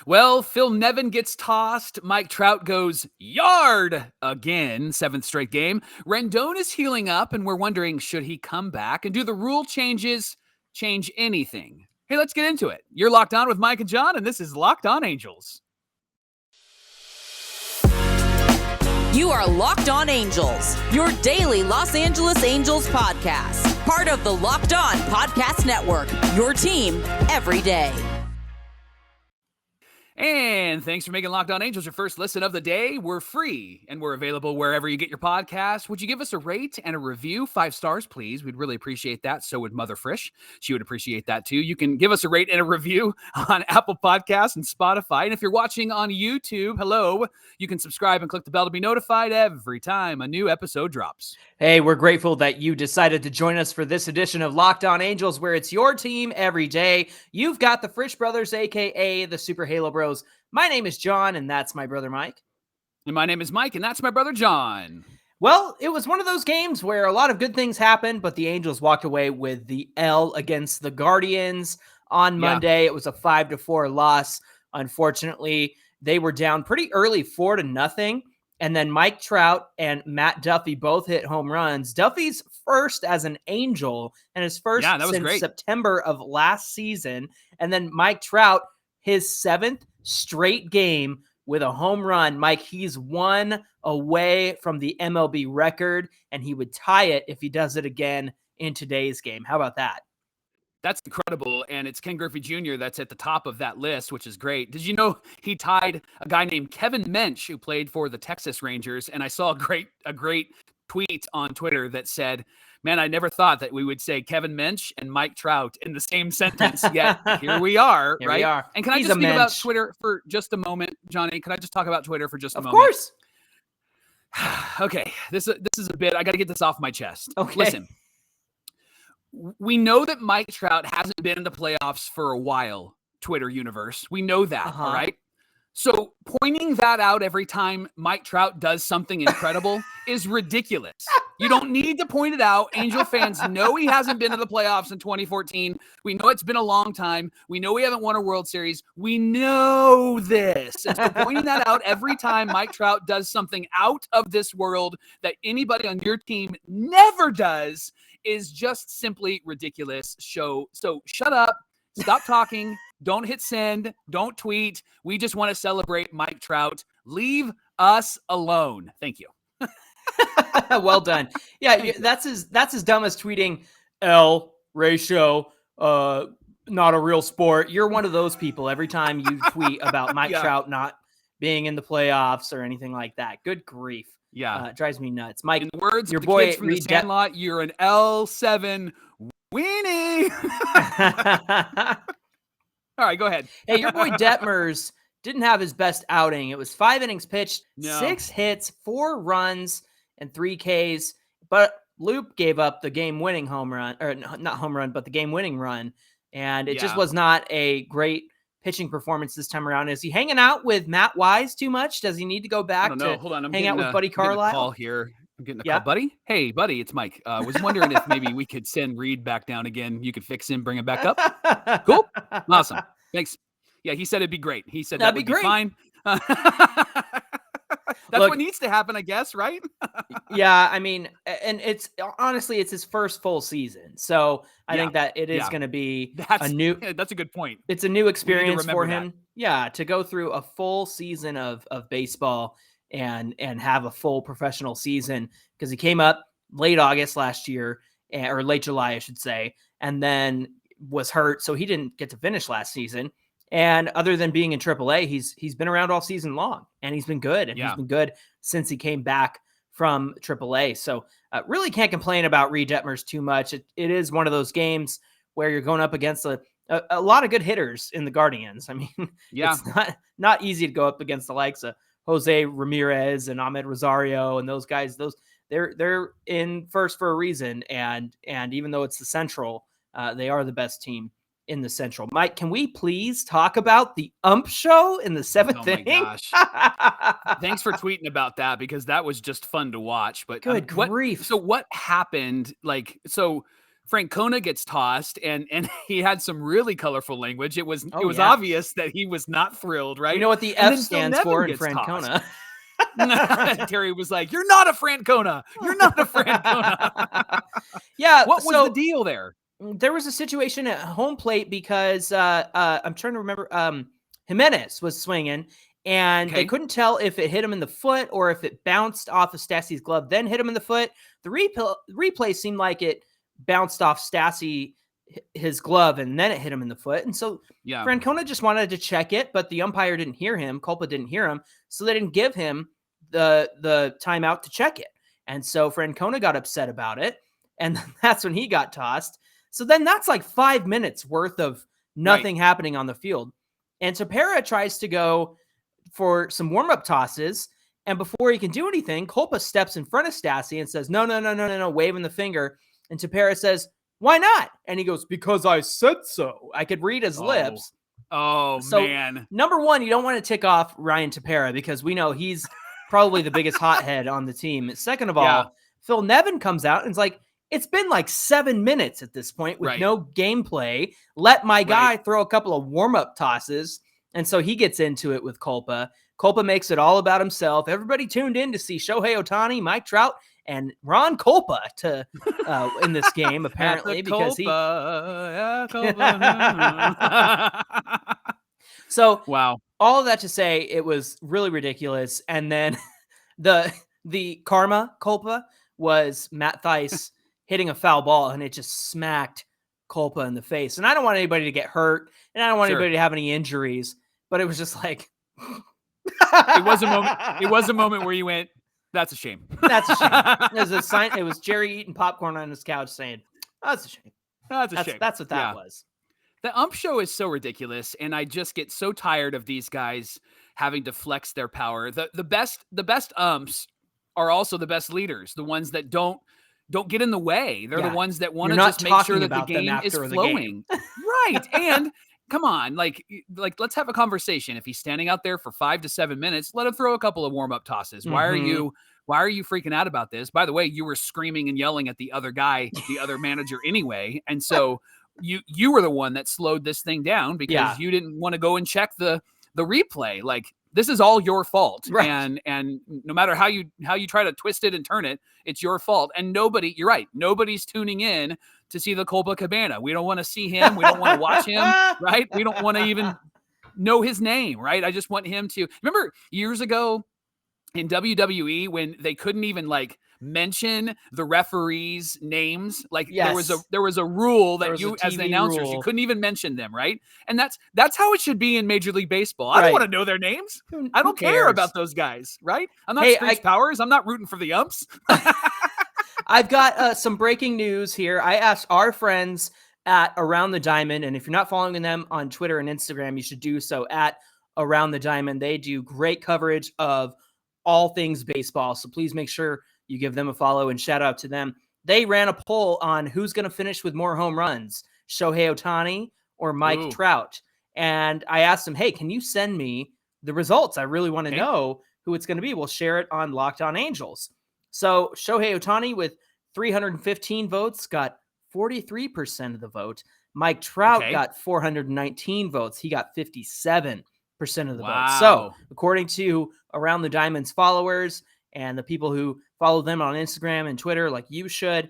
Well, Phil Nevin gets tossed. Mike Trout goes yard again, 7th straight game. Rendon is healing up, and we're wondering, should he come back? And do the rule changes change anything? Hey, let's get into it. You're Locked On with Mike and Jon, and this is Locked On Angels. You are Locked On Angels, your daily Los Angeles Angels podcast. Part of the Locked On Podcast Network, your team every day. And thanks for making Locked On Angels your first listen of the day. We're free and we're available wherever you get your podcast. Would you give us a rate and a review? 5 stars, please. We'd really appreciate that. So would Mother Frisch. She would appreciate that too. You can give us a rate and a review on Apple Podcasts and Spotify. And if you're watching on YouTube, hello, you can subscribe and click the bell to be notified every time a new episode drops. Hey, we're grateful that you decided to join us for this edition of Locked On Angels, where it's your team every day. You've got the Frisch Brothers, a.k.a. the Super Halo Bros. My name is Jon, and that's my brother Mike. And my name is Mike, and that's my brother Jon. Well, it was one of those games where a lot of good things happened, but the Angels walked away with the L against the Guardians on Monday. It was a 5-4 loss. Unfortunately, they were down pretty early, 4-0. And then Mike Trout and Matt Duffy both hit home runs. Duffy's first as an Angel and his first since September of last season. And then Mike Trout, his 7th straight game with a home run. Mike, he's 1 away from the MLB record, and he would tie it if he does it again in today's game. How about that? That's incredible, and it's Ken Griffey Jr. that's at the top of that list, which is great. Did you know he tied a guy named Kevin Mensch, who played for the Texas Rangers? And I saw a great tweet on Twitter that said, man, I never thought that we would say Kevin Mensch and Mike Trout in the same sentence, yet here we are, here right? We are. And can I just speak about Twitter for just a moment, Johnny? Can I just talk about Twitter for just a moment? Of course. Okay, this is a bit. I got to get this off my chest. Okay. Listen. We know that Mike Trout hasn't been in the playoffs for a while, Twitter universe. We know that, all right? So pointing that out every time Mike Trout does something incredible is ridiculous. You don't need to point it out. Angel fans know he hasn't been in the playoffs in 2014. We know it's been a long time. We know we haven't won a World Series. We know this. And so pointing that out every time Mike Trout does something out of this world that anybody on your team never does is just simply ridiculous. So shut up, stop talking, don't hit send, don't tweet. We just want to celebrate Mike Trout. Leave us alone. Thank you. Well done. Yeah, that's as dumb as tweeting L ratio, not a real sport. You're one of those people every time you tweet about Mike Trout not being in the playoffs or anything like that. Good grief. Yeah. It drives me nuts. Mike, in the words your of the boy kids from the Sandlot, you're an L7 weenie. All right, go ahead. Hey, your boy Detmers didn't have his best outing. It was 5 innings pitched, 6 hits, 4 runs, and 3 Ks. But Loop gave up the game-winning home run, or not home run, but the game-winning run. And it just was not a great pitching performance this time around. Is he hanging out with Matt Wise too much? Does he need to go back to hang out with Buddy Carlisle? I'm getting a call here. I'm getting a call. Buddy? Hey, buddy, it's Mike. Was wondering if maybe we could send Reid back down again. You could fix him, bring him back up. Cool. Awesome. Thanks. Yeah, he said it'd be great. He said that would be fine. That's what needs to happen, I guess, right? Yeah, I mean, and it's honestly, it's his first full season. So I think that it is going to be that's a good point. It's a new experience for him. Yeah, to go through a full season of baseball and have a full professional season, because he came up late August last year, or late July, I should say, and then was hurt. So he didn't get to finish last season. And other than being in AAA, he's been around all season long, and he's been good. And he's been good since he came back from AAA. So really can't complain about Reid Detmers too much. It is one of those games where you're going up against a lot of good hitters in the Guardians. I mean, it's not easy to go up against the likes of Jose Ramirez and Ahmed Rosario and those guys. They're in first for a reason. And even though it's the Central, they are the best team in the Central. Mike, can we please talk about the ump show in the 7th inning? Oh my gosh. Thanks for tweeting about that, because that was just fun to watch. But good grief. So what happened? Francona gets tossed, and he had some really colorful language. It was obvious that he was not thrilled, right? You know what the F stands for in Francona. Terry was like, "You're not a Francona. You're not a Francona." Yeah. What was the deal there? There was a situation at home plate because I'm trying to remember. Jimenez was swinging, and they couldn't tell if it hit him in the foot or if it bounced off of Stassi's glove, then hit him in the foot. The replay seemed like it bounced off Stassi, his glove, and then it hit him in the foot. And so Francona just wanted to check it, but the umpire didn't hear him. Culpa didn't hear him, so they didn't give him the timeout to check it. And so Francona got upset about it, and that's when he got tossed. So then that's like 5 minutes worth of nothing happening on the field. And Tepera tries to go for some warm-up tosses, and before he can do anything, Culpa steps in front of Stassi and says, no, waving the finger. And Tepera says, "Why not?" And he goes, "Because I said so." I could read his lips. Oh, so, man. Number one, you don't want to tick off Ryan Tepera because we know he's probably the biggest hothead on the team. Second of all, Phil Nevin comes out and is like, it's been like 7 minutes at this point with no gameplay. Let my guy throw a couple of warm-up tosses. And so he gets into it with Culpa. Culpa makes it all about himself. Everybody tuned in to see Shohei Ohtani, Mike Trout, and Ron Culpa in this game, apparently, because So all of that to say, it was really ridiculous. And then the karma Culpa was Matt Theis hitting a foul ball, and it just smacked Culpa in the face. And I don't want anybody to get hurt, and I don't want anybody to have any injuries, but it was just like it was a moment where you went, "That's a shame." That's a shame. It was a sign. It was Jerry eating popcorn on his couch saying, "That's a shame." That's a shame. That's what that was. The ump show is so ridiculous, and I just get so tired of these guys having to flex their power. The best umps are also the best leaders, the ones that don't get in the way. They're the ones that want to just make sure that the game is flowing. Right. And come on, like let's have a conversation. If he's standing out there for 5 to 7 minutes, let him throw a couple of warm-up tosses. Why are you freaking out about this? By the way, you were screaming and yelling at the other guy, the other manager anyway. And so you were the one that slowed this thing down because you didn't want to go and check the replay. Like, this is all your fault. Right. And no matter how you try to twist it and turn it, it's your fault. And you're right. Nobody's tuning in to see the Culpa Cabana. We don't want to see him. We don't want to watch him. Right. We don't want to even know his name. Right. I just want him to remember years ago in WWE when they couldn't even mention the referees' names. There was a rule that you, as the announcers, you couldn't even mention them, right? And that's how it should be in Major League Baseball. I don't want to know their names. I don't care about those guys, right? I'm not Screech Powers. I'm not rooting for the umps. I've got some breaking news here. I asked our friends at Around the Diamond, and if you're not following them on Twitter and Instagram, you should do so at Around the Diamond. They do great coverage of all things baseball, so please make sure you give them a follow and shout out to them. They ran a poll on who's going to finish with more home runs, Shohei Ohtani or Mike Trout. And I asked them, hey, can you send me the results? I really want to know who it's going to be. We'll share it on Locked On Angels. So Shohei Ohtani with 315 votes got 43% of the vote. Mike Trout got 419 votes. He got 57% of the vote. So according to Around the Diamond's followers and the people who follow them on Instagram and Twitter, like you should,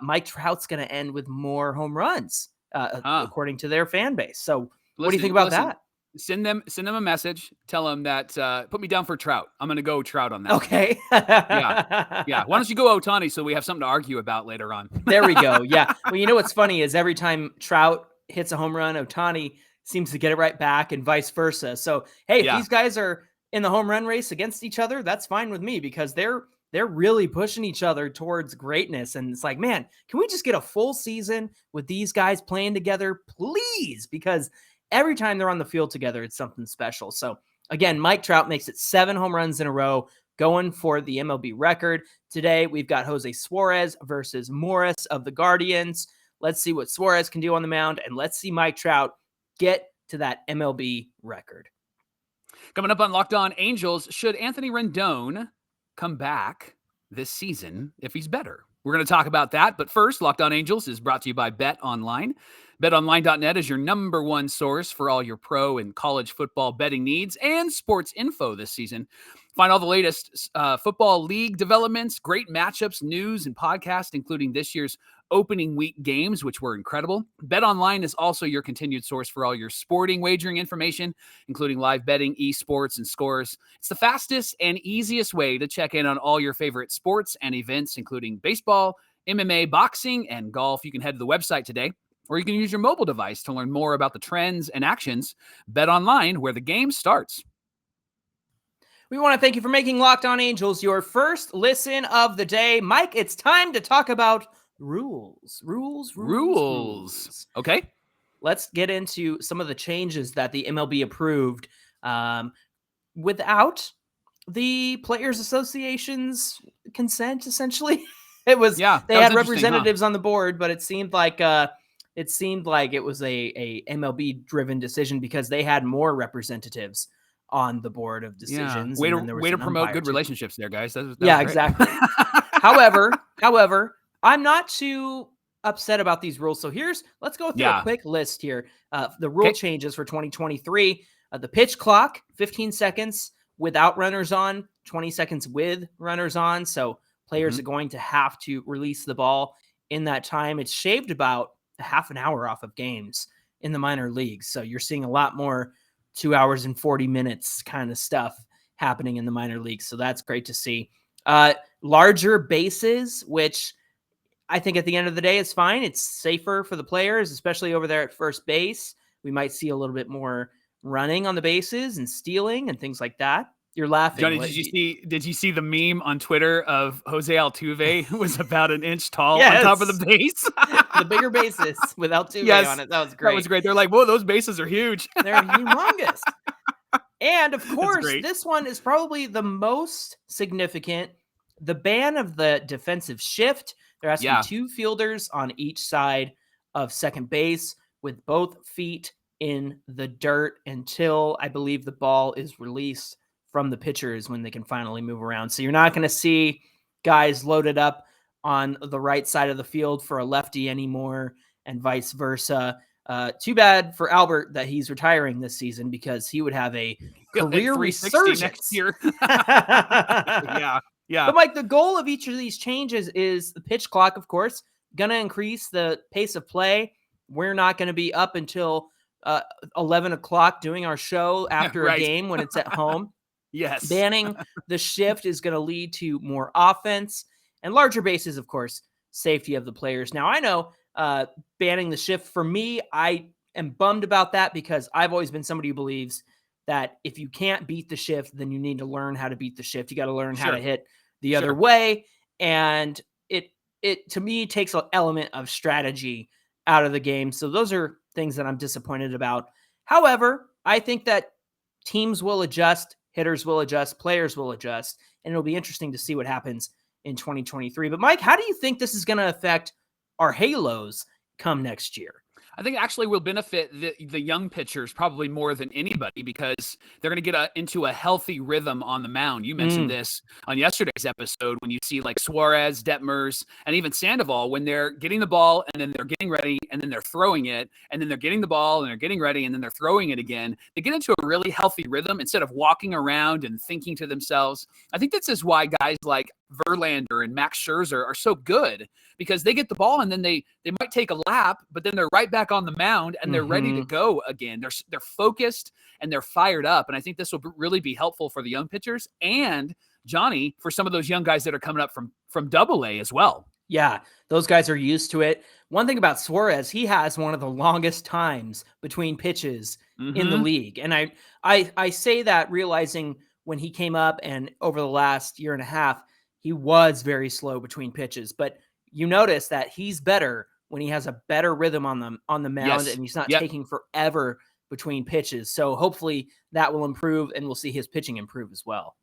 Mike Trout's going to end with more home runs, according to their fan base. So what do you think about that? Send them a message. Tell them that put me down for Trout. I'm going to go Trout on that. Okay. Yeah. Why don't you go Ohtani so we have something to argue about later on? There we go. Yeah. Well, you know what's funny is every time Trout hits a home run, Ohtani seems to get it right back and vice versa. So, hey, if these guys are in the home run race against each other, that's fine with me because they're really pushing each other towards greatness. And it's like, man, can we just get a full season with these guys playing together, please? Because every time they're on the field together, it's something special. So again, Mike Trout makes it 7 home runs in a row, going for the MLB record. Today, we've got Jose Suarez versus Morris of the Guardians. Let's see what Suarez can do on the mound, and let's see Mike Trout get to that MLB record. Coming up on Locked On Angels, should Anthony Rendon come back this season if he's better? We're going to talk about that. But first, Locked On Angels is brought to you by Bet Online. BetOnline.net is your number one source for all your pro and college football betting needs and sports info this season. Find all the latest football league developments, great matchups, news, and podcasts, including this year's opening week games, which were incredible. BetOnline is also your continued source for all your sporting wagering information, including live betting, esports, and scores. It's the fastest and easiest way to check in on all your favorite sports and events, including baseball, MMA, boxing, and golf. You can head to the website today, or you can use your mobile device to learn more about the trends and actions. BetOnline, where the game starts. We want to thank you for making Locked On Angels your first listen of the day. Mike, it's time to talk about rules. Okay. Let's get into some of the changes that the MLB approved without the Players Association's consent, essentially. They had representatives on the board, but it seemed like it was a MLB driven decision because they had more representatives on the board of decisions. Way to promote good relationships there, guys. That was exactly. However, I'm not too upset about these rules. So let's go through a quick list here. The rule changes for 2023, the pitch clock, 15 seconds without runners on, 20 seconds with runners on. So players are going to have to release the ball in that time. It's shaved about a half an hour off of games in the minor leagues. So you're seeing a lot more 2 hours and 40 minutes kind of stuff happening in the minor leagues. So that's great to see. Larger bases, which I think at the end of the day is fine. It's safer for the players, especially over there at first base. We might see a little bit more running on the bases and stealing and things like that. You're laughing. Johnny, did you see the meme on Twitter of Jose Altuve was about an inch tall on top of the base? The bigger bases with Altuve on it. That was great. That was great. They're like, whoa, those bases are huge. They're humongous. And of course, this one is probably the most significant. The ban of the defensive shift. There has to be two fielders on each side of second base with both feet in the dirt until I believe the ball is released from the pitchers when they can finally move around. So you're not going to see guys loaded up on the right side of the field for a lefty anymore and vice versa. Too bad for Albert that he's retiring this season because he would have a career resurgence next year. Yeah. But Mike, the goal of each of these changes is the pitch clock, of course, going to increase the pace of play. We're not going to be up until 11 o'clock doing our show after a game when it's at home. Yes. Banning the shift is going to lead to more offense and larger bases, of course, safety of the players. Now, I know banning the shift, for me, I am bummed about that because I've always been somebody who believes that if you can't beat the shift, then you need to learn how to beat the shift. You got to learn how to hit the other way. And it to me takes an element of strategy out of the game. So those are things that I'm disappointed about. However, I think that teams will adjust. Hitters will adjust, players will adjust, and it'll be interesting to see what happens in 2023. But Mike, how do you think this is going to affect our Halos come next year? I think actually will benefit the young pitchers probably more than anybody because they're going to get into a healthy rhythm on the mound. You mentioned this on yesterday's episode when you see like Suarez, Detmers, and even Sandoval when they're getting the ball and then they're getting ready and then they're throwing it and then they're getting the ball and they're getting ready and then they're throwing it again. They get into a really healthy rhythm instead of walking around and thinking to themselves. I think this is why guys like Verlander and Max Scherzer are so good because they get the ball and then they might take a lap, but then they're right back on the mound and they're ready to go again. They're focused and they're fired up. And I think this will really be helpful for the young pitchers and Johnny for some of those young guys that are coming up from AA as well. Yeah, those guys are used to it. One thing about Suarez, he has one of the longest times between pitches in the league. And I say that realizing when he came up and over the last year and a half, he was very slow between pitches, but you notice that he's better when he has a better rhythm on the mound and he's not taking forever between pitches. So hopefully that will improve and we'll see his pitching improve as well.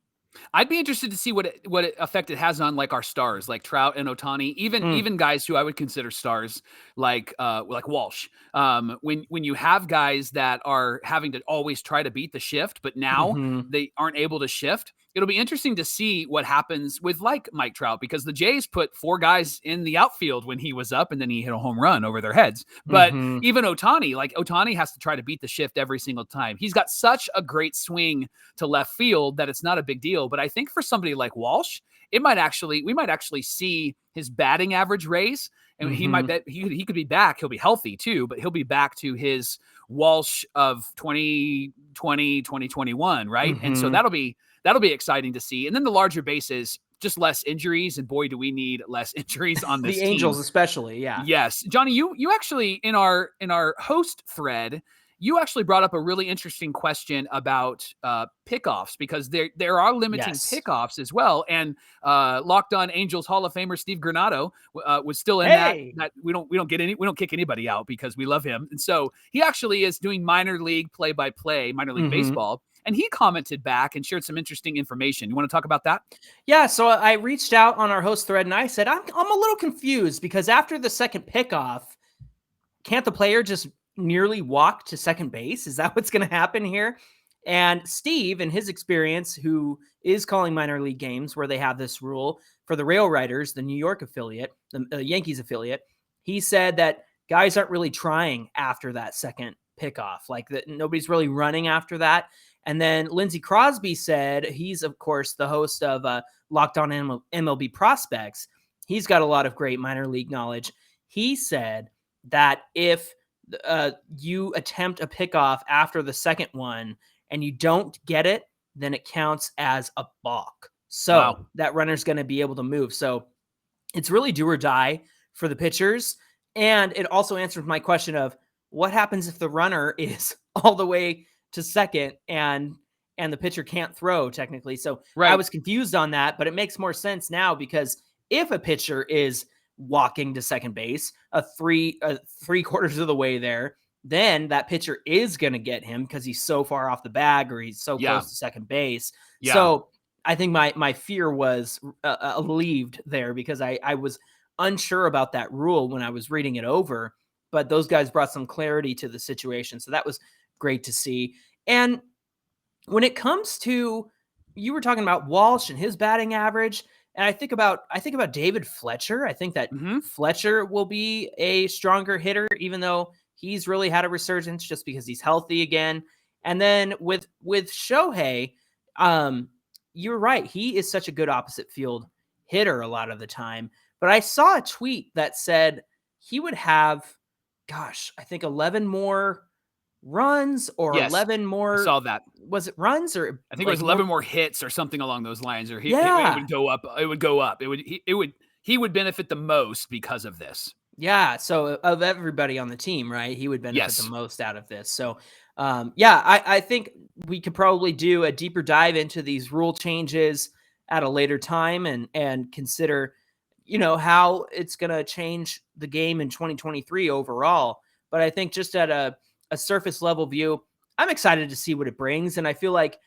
I'd be interested to see what effect it has on like our stars, like Trout and Ohtani, even guys who I would consider stars, like Walsh. When you have guys that are having to always try to beat the shift, but now they aren't able to shift, it'll be interesting to see what happens with like Mike Trout, because the Jays put 4 guys in the outfield when he was up and then he hit a home run over their heads. But even Ohtani has to try to beat the shift every single time. He's got such a great swing to left field that it's not a big deal. But I think for somebody like Walsh, we might actually see his batting average raise. And he could be back. He'll be healthy too, but he'll be back to his Walsh of 2020, 2021, right? And so that'll be exciting to see. And then the larger bases, just less injuries, and boy, do we need less injuries on this the team. Angels especially, yeah. Yes, Johnny, you actually in our host thread, you actually brought up a really interesting question about pickoffs, because there are limiting pickoffs as well. And Locked On Angels Hall of Famer Steve Granado was still in that we don't kick anybody out because we love him. And so he actually is doing minor league play-by-play, minor league baseball. And he commented back and shared some interesting information. You want to talk about that? Yeah, so I reached out on our host thread and I said, I'm a little confused, because after the second pickoff, can't the player just nearly walk to second base? Is that what's going to happen here? And Steve, in his experience, who is calling minor league games where they have this rule for the Rail Riders, the New York affiliate, the Yankees affiliate, he said that guys aren't really trying after that second pickoff, like that nobody's really running after that. And then Lindsey Crosby said, he's of course the host of Locked On MLB Prospects. He's got a lot of great minor league knowledge. He said that if you attempt a pickoff after the second one and you don't get it, then it counts as a balk. So that runner's going to be able to move. So it's really do or die for the pitchers. And it also answers my question of what happens if the runner is all the way to second and the pitcher can't throw technically. So I was confused on that, but it makes more sense now, because if a pitcher is walking to second base, three quarters of the way there, then that pitcher is going to get him because he's so far off the bag or he's so close to second base. Yeah. So I think my fear was alleviated there, because I was unsure about that rule when I was reading it over, but those guys brought some clarity to the situation. So that was great to see. And when it comes to, you were talking about Walsh and his batting average, and I think about David Fletcher. I think that Fletcher will be a stronger hitter, even though he's really had a resurgence just because he's healthy again. And then with Shohei, you're right. He is such a good opposite field hitter a lot of the time. But I saw a tweet that said he would have, I think 11 more runs or 11 more. I saw that. Was it runs or I think it was 11 more hits or something along those lines, or it would go up. It would go up. He would benefit the most because of this. Yeah. So of everybody on the team, right, he would benefit the most out of this. So I think we could probably do a deeper dive into these rule changes at a later time and consider, how it's going to change the game in 2023 overall. But I think just at a surface level view, I'm excited to see what it brings. And I feel like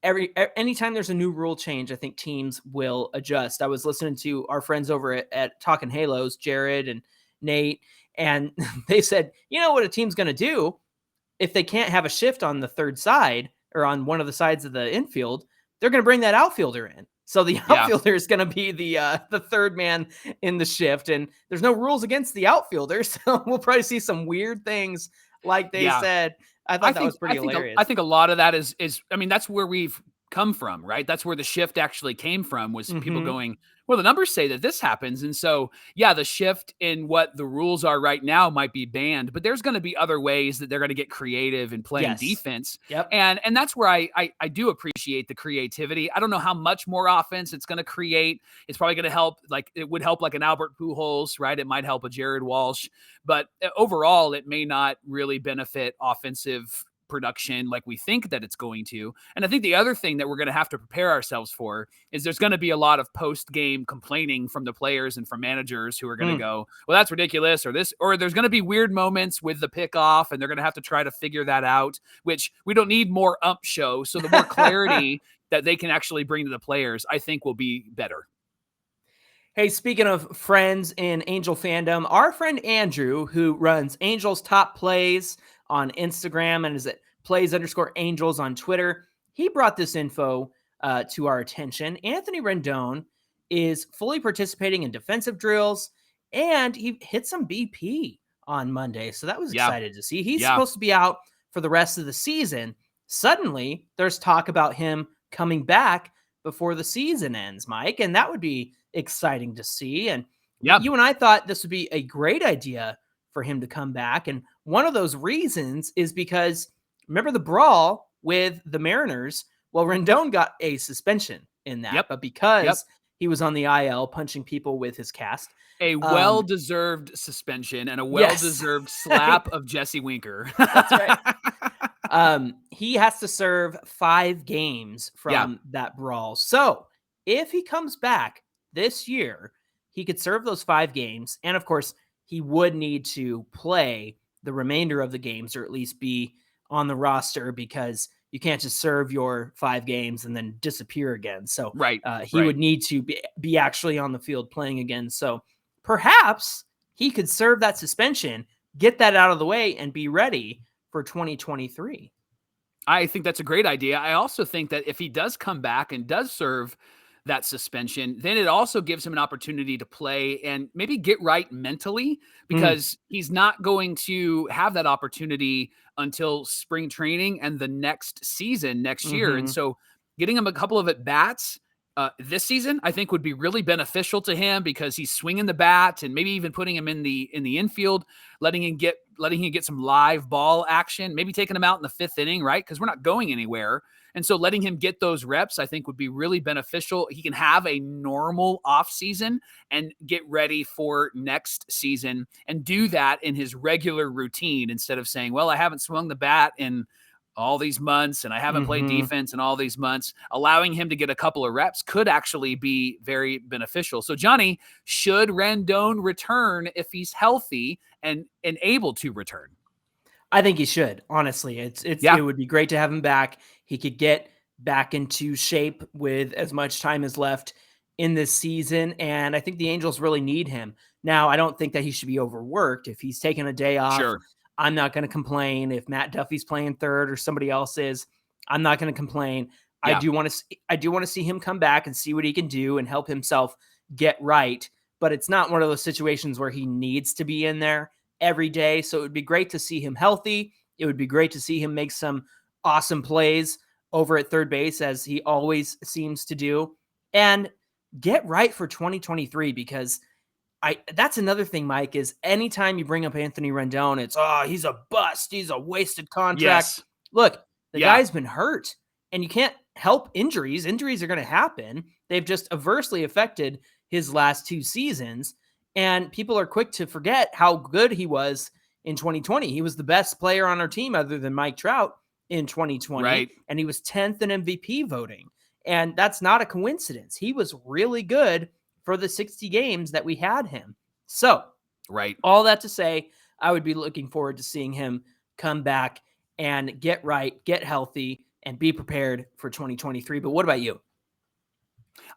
anytime there's a new rule change, I think teams will adjust. I was listening to our friends over at Talking Halos, Jared and Nate, and they said, what a team's going to do if they can't have a shift on the third side or on one of the sides of the infield, they're going to bring that outfielder in. So the outfielder is going to be the third man in the shift, and there's no rules against the outfielder. So we'll probably see some weird things like they said. I thought that was pretty hilarious. I think a lot of that is, that's where we've come from, right? That's where the shift actually came from, was people going, well, the numbers say that this happens. And so, the shift in what the rules are right now might be banned, but there's going to be other ways that they're going to get creative in playing defense. Yep. And that's where I do appreciate the creativity. I don't know how much more offense it's going to create. It's probably going to help, it would help like an Albert Pujols, right? It might help a Jared Walsh, but overall it may not really benefit offensive production like we think that it's going to. And I think the other thing that we're going to have to prepare ourselves for is there's going to be a lot of post-game complaining from the players and from managers who are going to go, well, that's ridiculous, or there's going to be weird moments with the pickoff, and they're going to have to try to figure that out, which we don't need more ump show. So the more clarity that they can actually bring to the players, I think will be better. Hey, speaking of friends in Angel fandom, our friend Andrew, who runs Angels Top Plays on Instagram and is at plays_angels on Twitter, he brought this info to our attention. Anthony Rendon is fully participating in defensive drills, and he hit some BP on Monday. So that was excited to see. He's supposed to be out for the rest of the season. Suddenly, there's talk about him coming back before the season ends, Mike, and that would be exciting to see. And you and I thought this would be a great idea for him to come back. And one of those reasons is because remember the brawl with the Mariners? Well, Rendon got a suspension in that, but because he was on the IL punching people with his cast. A well-deserved suspension and a well-deserved slap of Jesse Winker. That's right. He has to serve 5 games from that brawl. So if he comes back this year, he could serve those 5 games. And of course, he would need to play the remainder of the games, or at least be on the roster, because you can't just serve your 5 games and then disappear again. So he would need to be actually on the field playing again. So perhaps he could serve that suspension, get that out of the way, and be ready for 2023. I think that's a great idea. I also think that if he does come back and does serve that suspension, then it also gives him an opportunity to play and maybe get right mentally, because he's not going to have that opportunity until spring training and the next season next year. And so getting him a couple of at-bats this season, I think would be really beneficial to him, because he's swinging the bat, and maybe even putting him in the infield, letting him get some live ball action, maybe taking him out in the 5th inning, right? Because we're not going anywhere. And so letting him get those reps, I think, would be really beneficial. He can have a normal off season and get ready for next season, and do that in his regular routine, instead of saying, well, I haven't swung the bat in all these months and I haven't played defense in all these months. Allowing him to get a couple of reps could actually be very beneficial. So Johnny, should Rendon return if he's healthy and able to return? I think he should. Honestly, it would be great to have him back. He could get back into shape with as much time as left in this season, and I think the Angels really need him. Now, I don't think that he should be overworked. If he's taking a day off, I'm not going to complain. If Matt Duffy's playing third or somebody else is, I'm not going to complain. I do want to see him come back and see what he can do and help himself get right. But it's not one of those situations where he needs to be in there every day. So it would be great to see him healthy. It would be great to see him make some awesome plays over at third base, as he always seems to do, and get right for 2023, because that's another thing, Mike, is anytime you bring up Anthony Rendon, it's, he's a bust. He's a wasted contract. Yes. Look, the guy's been hurt, and you can't help injuries. Injuries are going to happen. They've just adversely affected his last 2 seasons, and people are quick to forget how good he was in 2020. He was the best player on our team other than Mike Trout in 2020, and he was 10th in MVP voting. And that's not a coincidence. He was really good for the 60 games that we had him. So, all that to say, I would be looking forward to seeing him come back and get right, get healthy, and be prepared for 2023. But what about you?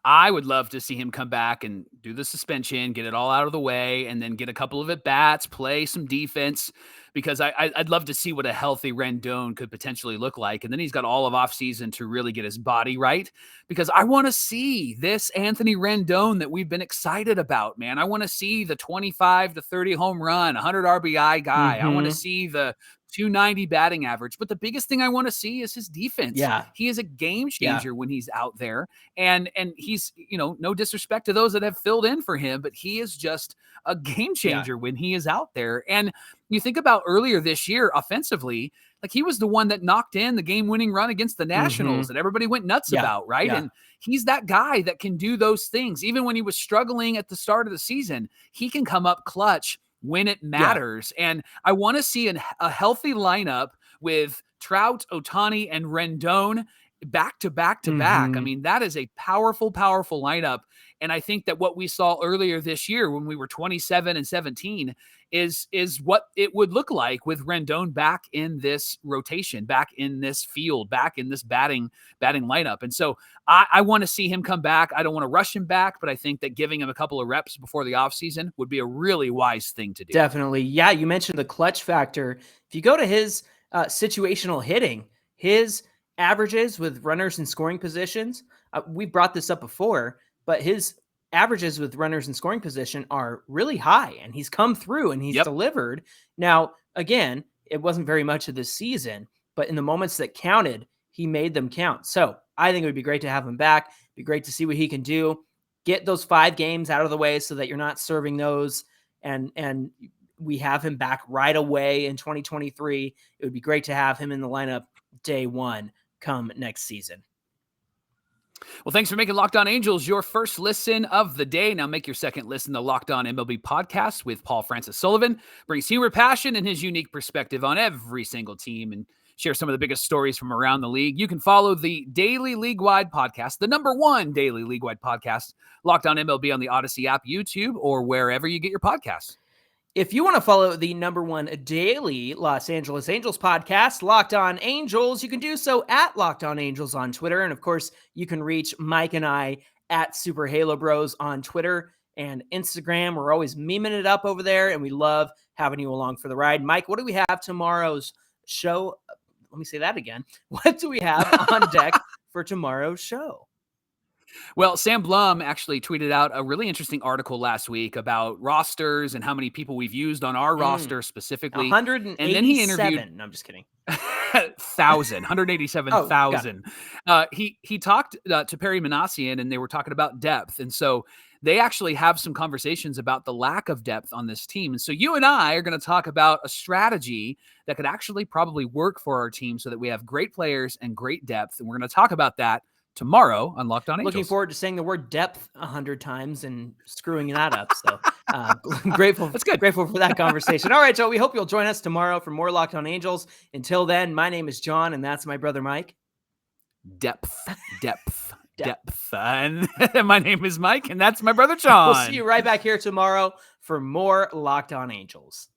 I would love to see him come back and do the suspension, get it all out of the way, and then get a couple of at-bats, play some defense, because I'd love to see what a healthy Rendon could potentially look like. And then he's got all of offseason to really get his body right, because I want to see this Anthony Rendon that we've been excited about, man. I want to see the 25 to 30 home run, 100 RBI guy. I want to see the 290 batting average. But the biggest thing I want to see is his defense. He is a game changer when he's out there. And he's, no disrespect to those that have filled in for him, but he is just a game changer when he is out there. And you think about earlier this year offensively, like he was the one that knocked in the game-winning run against the Nationals that everybody went nuts about, right? And he's that guy that can do those things. Even when he was struggling at the start of the season, he can come up clutch when it matters. And I want to see a healthy lineup with Trout, Ohtani, and Rendon back to back to back. I mean, that is a powerful, powerful lineup. And I think that what we saw earlier this year when we were 27 and 17 is what it would look like with Rendon back in this rotation, back in this field, back in this batting lineup. And so I want to see him come back. I don't want to rush him back, but I think that giving him a couple of reps before the offseason would be a really wise thing to do. Definitely. Yeah, you mentioned the clutch factor. If you go to his situational hitting, his averages with runners in scoring positions, we brought this up before, but his averages with runners in scoring position are really high, and he's come through and he's delivered. Now, again, it wasn't very much of this season, but in the moments that counted, he made them count. So I think it would be great to have him back. It'd be great to see what he can do. Get those 5 games out of the way so that you're not serving those, and we have him back right away in 2023. It would be great to have him in the lineup day one come next season. Well, thanks for making Locked On Angels your first listen of the day. Now make your second listen to Locked On MLB podcast with Paul Francis Sullivan. Brings humor, passion, and his unique perspective on every single team and share some of the biggest stories from around the league. You can follow the daily league-wide podcast, the #1 daily league-wide podcast, Locked On MLB on the Odyssey app, YouTube, or wherever you get your podcasts. If you want to follow the #1 daily Los Angeles Angels podcast, Locked On Angels, you can do so at Locked On Angels on Twitter. And of course, you can reach Mike and I at Super Halo Bros on Twitter and Instagram. We're always memeing it up over there, and we love having you along for the ride. Mike, what do we have tomorrow's show? Let me say that again. What do we have on deck for tomorrow's show? Well, Sam Blum actually tweeted out a really interesting article last week about rosters and how many people we've used on our roster specifically. 187. And then he interviewed... No, I'm just kidding. 187,000. He talked to Perry Manassian, and they were talking about depth. And so they actually have some conversations about the lack of depth on this team. And so you and I are going to talk about a strategy that could actually probably work for our team so that we have great players and great depth. And we're going to talk about that tomorrow on Locked On Angels. Looking forward to saying the word depth 100 times and screwing that up. So grateful. That's good. Grateful for that conversation. All right, so we hope you'll join us tomorrow for more Locked On Angels. Until then, my name is John, and that's my brother Mike. Depth. And my name is Mike, and that's my brother John. We'll see you right back here tomorrow for more Locked On Angels.